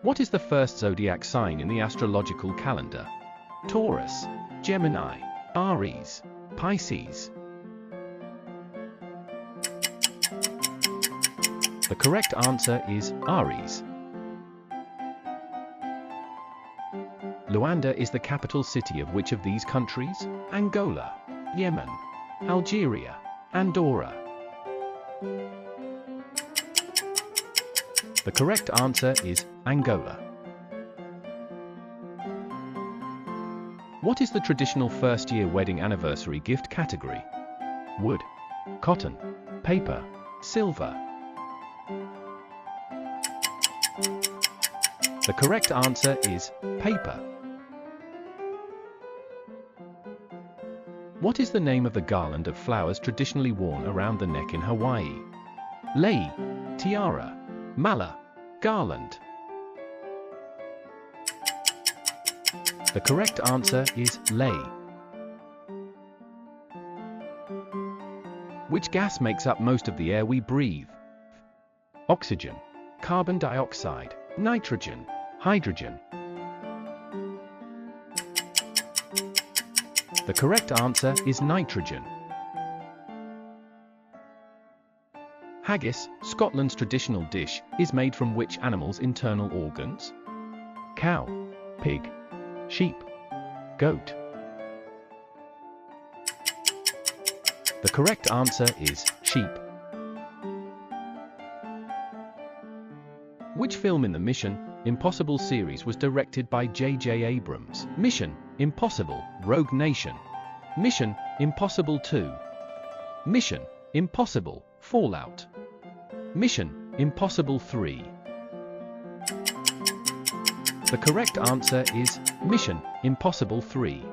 What is the first zodiac sign in the astrological calendar? Taurus, Gemini, Aries, Pisces. The correct answer is Aries. Luanda is the capital city of which of these countries? Angola, Yemen, Algeria, Andorra. The correct answer is Angola. What is the traditional first-year wedding anniversary gift category? Wood, cotton, paper, silver. The correct answer is paper. What is the name of the garland of flowers traditionally worn around the neck in Hawaii? Lei, tiara, mala, garland. The correct answer is lei. Which gas makes up most of the air we breathe? Oxygen, carbon dioxide, nitrogen, hydrogen. The correct answer is nitrogen. Haggis, Scotland's traditional dish, is made from which animal's internal organs? Cow, pig, sheep, goat. The correct answer is sheep. Which film in the Mission Impossible series was directed by J.J. Abrams? Mission Impossible, Rogue Nation. Mission Impossible 2. Mission Impossible, Fallout. Mission Impossible 3. The correct answer is Mission Impossible 3.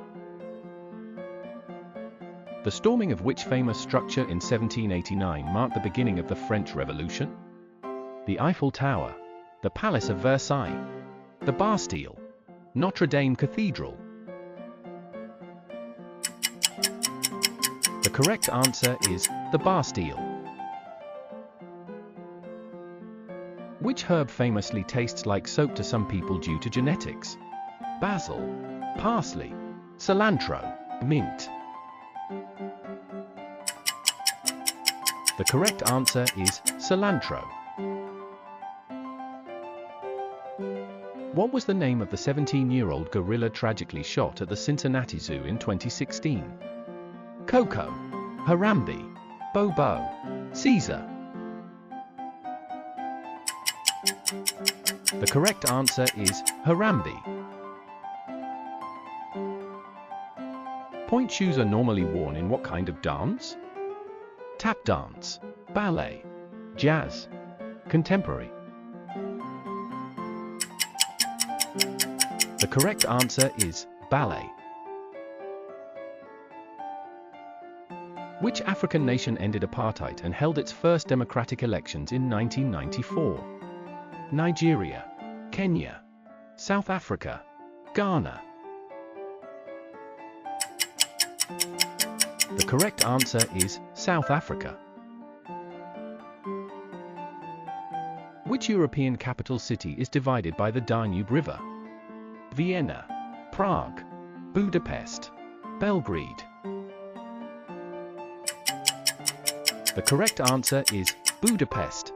The storming of which famous structure in 1789 marked the beginning of the French Revolution? The Eiffel Tower, the Palace of Versailles, the Bastille, Notre Dame Cathedral. The correct answer is the Bastille. Which herb famously tastes like soap to some people due to genetics? Basil, parsley, cilantro, mint. The correct answer is cilantro. What was the name of the 17-year-old gorilla tragically shot at the Cincinnati Zoo in 2016? Coco, Harambe, Bobo, Caesar. The correct answer is Harambe. Point shoes are normally worn in what kind of dance? Tap dance, ballet, jazz, contemporary. The correct answer is ballet. Which African nation ended apartheid and held its first democratic elections in 1994? Nigeria, Kenya, South Africa, Ghana. The correct answer is South Africa. Which European capital city is divided by the Danube River? Vienna, Prague, Budapest, Belgrade. The correct answer is Budapest.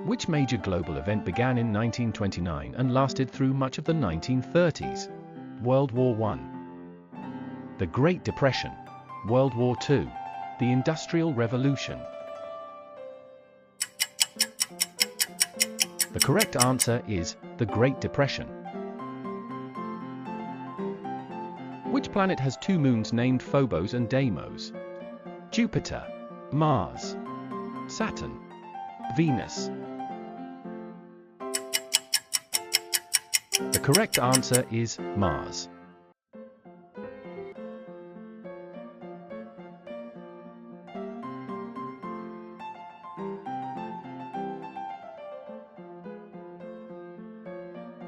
Which major global event began in 1929 and lasted through much of the 1930s? World War I, the Great Depression, World War II, the Industrial Revolution. The correct answer is the Great Depression. Which planet has two moons named Phobos and Deimos? Jupiter, Mars, Saturn, Venus. The correct answer is Mars.